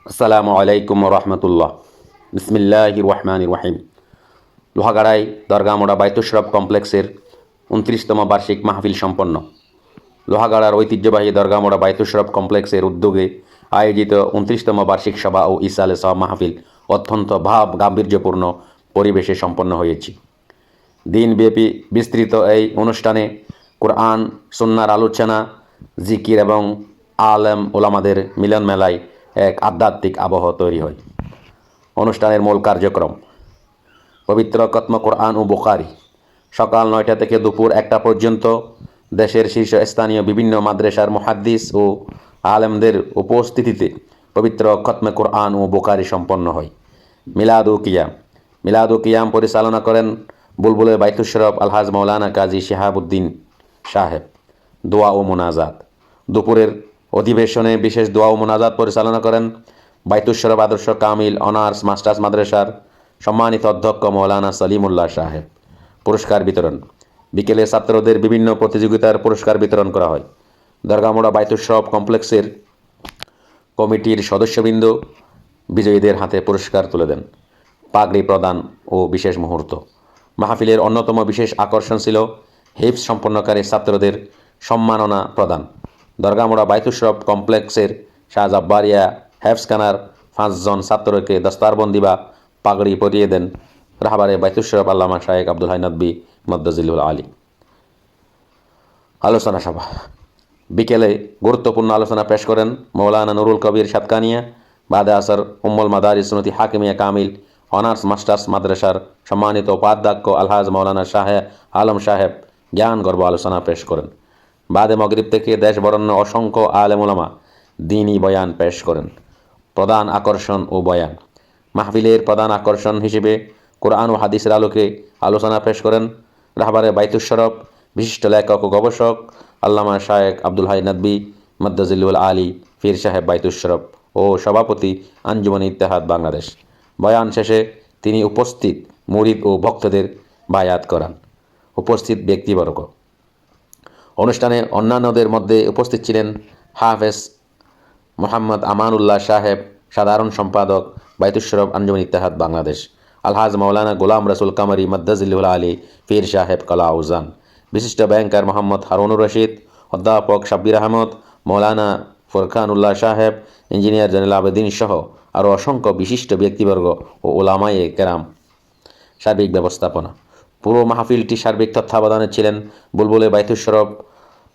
আসসালামু আলাইকুম রহমতুল্লাহ। বিসমিল্লাহির রহমানির রহিম। লোহাগাড়ায় দরগামোড়া বাইতুশরফ কমপ্লেক্সের ২৯তম বার্ষিক মাহফিল সম্পন্ন। লোহাগাড়ার ঐতিহ্যবাহী দরগামোড়া বাইতুশরফ কমপ্লেক্সের উদ্যোগে আয়োজিত ২৯তম বার্ষিক সভা ও ইসালে সহ মাহফিল অত্যন্ত গাম্ভীর্যপূর্ণ পরিবেশে সম্পন্ন হয়েছে। দিনব্যাপী বিস্তৃত এই অনুষ্ঠানে কোরআন সুন্নাহর আলোচনা, জিকির এবং আলেম ওলামাদের মিলন মেলায় এক আধ্যাত্মিক আবহ তৈরি হয়। অনুষ্ঠানের মূল কার্যক্রম: পবিত্র খতম কোরআন ও বুখারী। সকাল ৯টা থেকে দুপুর ১টা পর্যন্ত দেশের শীর্ষস্থানীয় বিভিন্ন মাদ্রাসার মুহাদ্দিস ও আলেমদের উপস্থিতিতে পবিত্র খতমে কোরআন ও বুখারী সম্পন্ন হয়। মিলাদ ও কিয়াম পরিচালনা করেন বুলবুলে বাইতুশরফ আলহাজ মৌলানা কাজী শিহাবুদ্দিন সাহেব। দোয়া ও মোনাজাত। দুপুরের অধিবেশনে বিশেষ দোয়া ও মোনাজাত পরিচালনা করেন বাইতুশরফ আদর্শ কামিল অনার্স মাস্টার্স মাদ্রাসার সম্মানিত অধ্যক্ষ মৌলানা সলিমুল্লাহ সাহেব। পুরস্কার বিতরণ: বিকেলে ছাত্রদের বিভিন্ন প্রতিযোগিতার পুরস্কার বিতরণ করা হয়। দরগামোড়া বাইতুশরফ কমপ্লেক্সের কমিটির সদস্যবৃন্দ বিজয়ীদের হাতে পুরস্কার তুলে দেন। পাগড়ি প্রদান ও বিশেষ মুহূর্ত। মাহফিলের অন্যতম বিশেষ আকর্ষণ ছিল হিফজ সম্পন্নকারী ছাত্রদের সম্মাননা প্রদান। দরগামোড়া বাইতুশরফ কমপ্লেক্সের শাহজাব্বারিয়া হেফজখানার ৫ জন ছাত্রকে দস্তারবন্দি বা পাগড়ি পরিয়ে দেন রাহবারে বাইতুশরফ আল্লামা শায়েখ আব্দুল হাই নদভী মদ্দাজিলুল আলী। আলোচনা সভা। বিকেলে গুরুত্বপূর্ণ আলোচনা পেশ করেন মৌলানা নুরুল কবির সাতকানিয়া, বাদে আসর উম্মুল মাদারিস সুন্নতি হাকিমিয়া কামিল অনার্স মাস্টার্স মাদ্রাসার সম্মানিত উপাধ্যক্ষ আলহাজ মৌলানা আলম সাহেব জ্ঞান গর্ব আলোচনা পেশ করেন। বাদে মগরিব থেকে দেশ বরণ্য অসংখ্য আলেম ওলামা দ্বীনি বয়ান পেশ করেন। প্রধান আকর্ষণ ও বয়ান: মাহফিলের প্রধান আকর্ষণ হিসেবে কোরআন ও হাদিসের আলোকে আলোচনা পেশ করেন রাহবারে বাইতুশরফ বিশিষ্ট লেখক ও গবেষক আল্লামা শায়েখ আব্দুল হাই নদভী মদ্দাজিলুল আলী পীর সাহেব বাইতুশরফ ও সভাপতি আঞ্জুমান ইত্তেহাদ বাংলাদেশ। বয়ান শেষে তিনি উপস্থিত মুরিদ ও ভক্তদের বায়াত করান। উপস্থিত ব্যক্তিবর্গ: অনুষ্ঠানে অন্যান্যদের মধ্যে উপস্থিত ছিলেন হাফেজ মোহাম্মদ আমানুল্লাহ সাহেব, সাধারণ সম্পাদক বাইতুশরফ আঞ্জুমান ইত্তেহাদ বাংলাদেশ; আলহাজ মৌলানা গোলাম রসুল কামারি মদ্দাজিলুল আলী পীর সাহেব কলাউজান; বিশিষ্ট ব্যাংকার মোহাম্মদ হারুনুর রশিদ; অধ্যাপক শাব্বির আহমদ; মৌলানা ফোরকানুল্লাহ সাহেব; ইঞ্জিনিয়ার জয়নুল আবেদিন সহ আরও অসংখ্য বিশিষ্ট ব্যক্তিবর্গ ও ওলামায়ে কেরাম। সার্বিক ব্যবস্থাপনা: পুরো মাহফিলটি সার্বিক তত্ত্বাবধানে ছিলেন বুলবুলে বাইতুশরফ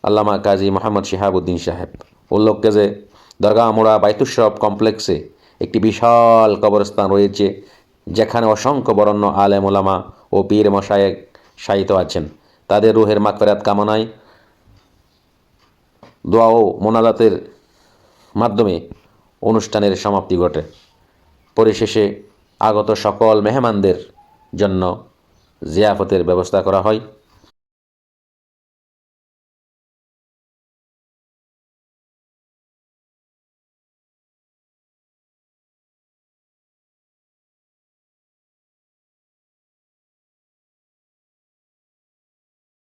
আল্লামা কাজী মোহাম্মদ শিহাবুদ্দিন সাহেব। উল্লেখ্য যে দরগামোড়া বাইতুশরফ কমপ্লেক্সে একটি বিশাল কবরস্থান রয়েছে, যেখানে অসংখ্য বরেণ্য আলেম ওলামা ও পীর মশায়েখ শায়িত আছেন। তাদের রুহের মাগফিরাত কামনায় দোয়া ও মোনাজাতের মাধ্যমে অনুষ্ঠানের সমাপ্তি ঘটে। পরিশেষে আগত সকল মেহমানদের জন্য জিয়াফতের ব্যবস্থা করা হয়।